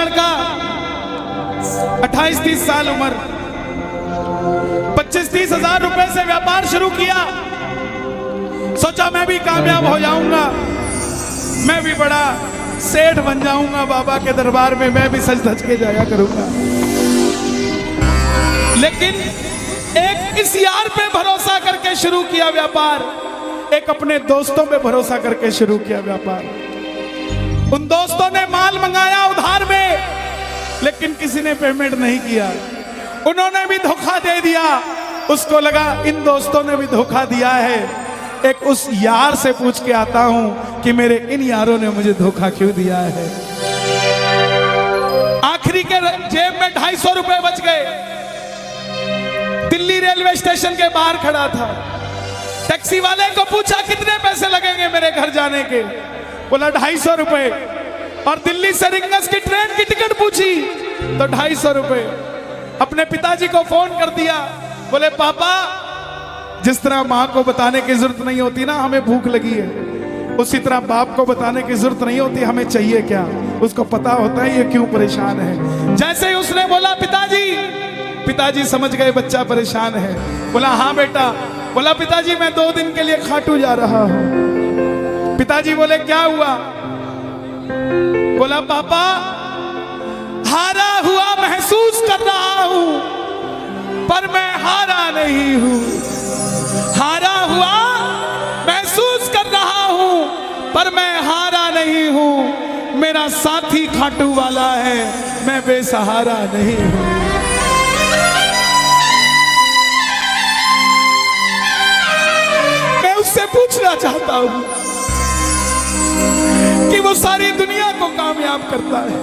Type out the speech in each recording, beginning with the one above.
लड़का 28-30 साल उम्र, 25-30 हजार रुपए से व्यापार शुरू किया। सोचा मैं भी कामयाब हो जाऊंगा, मैं भी बड़ा सेठ बन जाऊंगा, बाबा के दरबार में मैं भी सज धज के जाया करूंगा। लेकिन एक इस यार पे भरोसा करके शुरू किया व्यापार, एक अपने दोस्तों पे भरोसा करके शुरू किया व्यापार। उन दोस्तों ने माल मंगाया उधार में, लेकिन किसी ने पेमेंट नहीं किया। उन्होंने भी धोखा दे दिया। उसको लगा इन दोस्तों ने भी धोखा दिया है, एक उस यार से पूछ के आता हूं कि मेरे इन यारों ने मुझे धोखा क्यों दिया है। आखिरी के जेब में 250 रुपए बच गए। दिल्ली रेलवे स्टेशन के बाहर खड़ा था। टैक्सी वाले को पूछा कितने पैसे लगेंगे मेरे घर जाने के, बोला 250 रुपए। और दिल्ली से रिंगस की ट्रेन की टिकट पूछी तो 250 रुपए। अपने पिताजी को फोन कर दिया, बोले पापा, जिस तरह माँ को बताने की जरूरत नहीं होती ना हमें भूख लगी है, उसी तरह बाप को बताने की जरूरत नहीं होती हमें चाहिए क्या, उसको पता होता है ये क्यों परेशान है। जैसे ही उसने बोला पिताजी, पिताजी समझ गए बच्चा परेशान है। बोला हाँ बेटा। बोला पिताजी मैं 2 दिन के लिए खाटू जा रहा हूं। पिताजी बोले क्या हुआ? बोला पापा, हारा हुआ महसूस कर रहा हूं, पर मैं हारा नहीं हूं। हारा हुआ महसूस कर रहा हूं, पर मैं हारा नहीं हूं। मेरा साथी खाटू वाला है, मैं बेसहारा नहीं हूं। मैं उससे पूछना चाहता हूं कि वो सारी दुनिया को कामयाब करता है,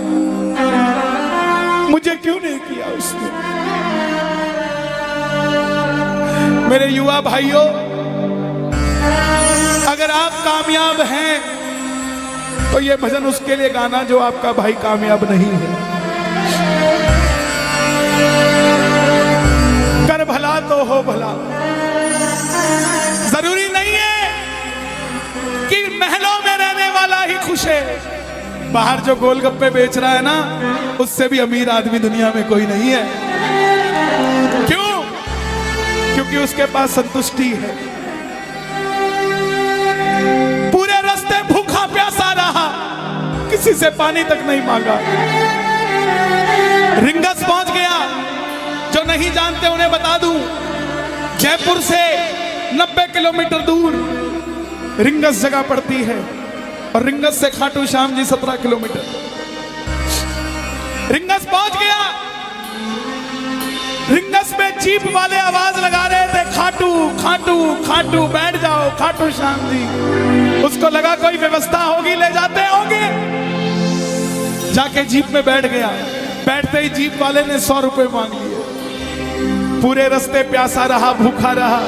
मुझे क्यों नहीं किया उसने? मेरे युवा भाइयों, अगर आप कामयाब हैं तो ये भजन उसके लिए गाना जो आपका भाई कामयाब नहीं है। कर भला तो हो भला। जरूरी नहीं है कि महलों में रहने वाला ही खुश है। बाहर जो गोलगप्पे बेच रहा है ना, उससे भी अमीर आदमी दुनिया में कोई नहीं है। क्यों? क्योंकि उसके पास संतुष्टि है। पूरे रास्ते भूखा प्यासा रहा, किसी से पानी तक नहीं मांगा। रिंगस पहुंच गया। जो नहीं जानते उन्हें बता दूं, जयपुर से 90 किलोमीटर दूर रिंगस जगह पड़ती है, और रिंगस से खाटू श्याम जी 17 किलोमीटर। रिंगस पहुंच गया। रिंगस में जीप वाले आवाज लगा रहे थे, खाटू खाटू खाटू, बैठ जाओ खाटू श्याम जी। उसको लगा कोई व्यवस्था होगी, ले जाते होंगे। जाके जीप में बैठ गया। बैठते ही जीप वाले ने 100 रुपए मांग लिए। पूरे रास्ते प्यासा रहा, भूखा रहा,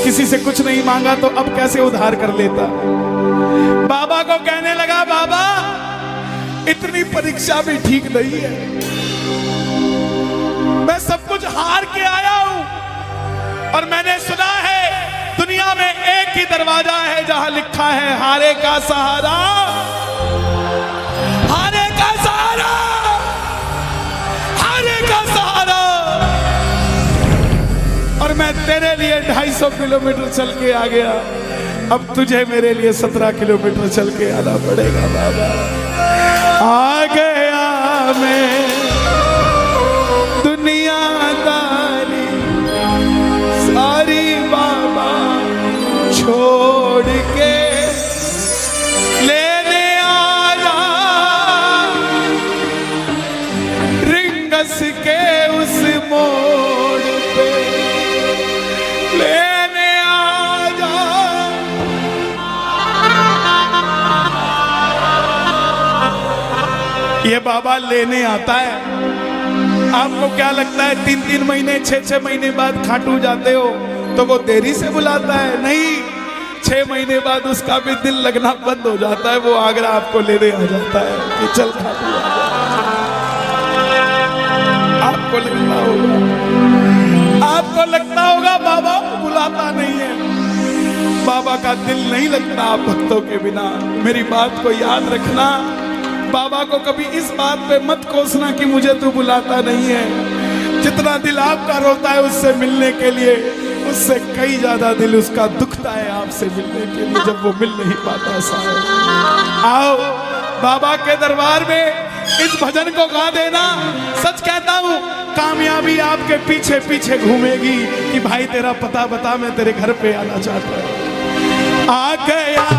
किसी से कुछ नहीं मांगा, तो अब कैसे उधार कर लेता। बाबा को कहने लगा, बाबा इतनी परीक्षा भी ठीक नहीं है, मैं सब कुछ हार के आया हूं, और मैंने सुना है दुनिया में एक ही दरवाजा है जहां लिखा है हारे का सहारा, हारे का सहारा, हारे का सहारा। और मैं तेरे लिए 250 किलोमीटर चल के आ गया, अब तुझे मेरे लिए 17 किलोमीटर चल के आना पड़ेगा। बाबा आ गया मैं दुनियादारी सारी बाबा छोड़ के, लेने आया रिंगस के उस मोड़ पे, लेने आया। ये बाबा लेने आता है। आपको क्या लगता है 3-3 महीने 6-6 महीने बाद खाटू जाते हो तो वो देरी से बुलाता है? नहीं, 6 महीने बाद उसका भी दिल लगना बंद हो जाता है। वो आगरा आपको लेने आ जाता है कि चल खाटू आ जा। आपको लगता होगा बाबा बुलाता नहीं है। बाबा का दिल नहीं लगता आप भक्तों के बिना। मेरी बात को याद रखना, बाबा को कभी इस बात पे मत कोसना कि मुझे तू बुलाता नहीं है। जितना दिल आपका रोता है उससे मिलने के लिए, उससे कई ज्यादा दिल उसका दुखता है आपसे मिलने के लिए, जब वो मिल नहीं पाता साहब। आओ बाबा के दरबार में इस भजन को गा देना। सच कहता हूँ कामयाबी आपके पीछे पीछे घूमेगी कि भाई तेरा पता बता, मैं तेरे घर पे आना चाहता हूँ। आ गया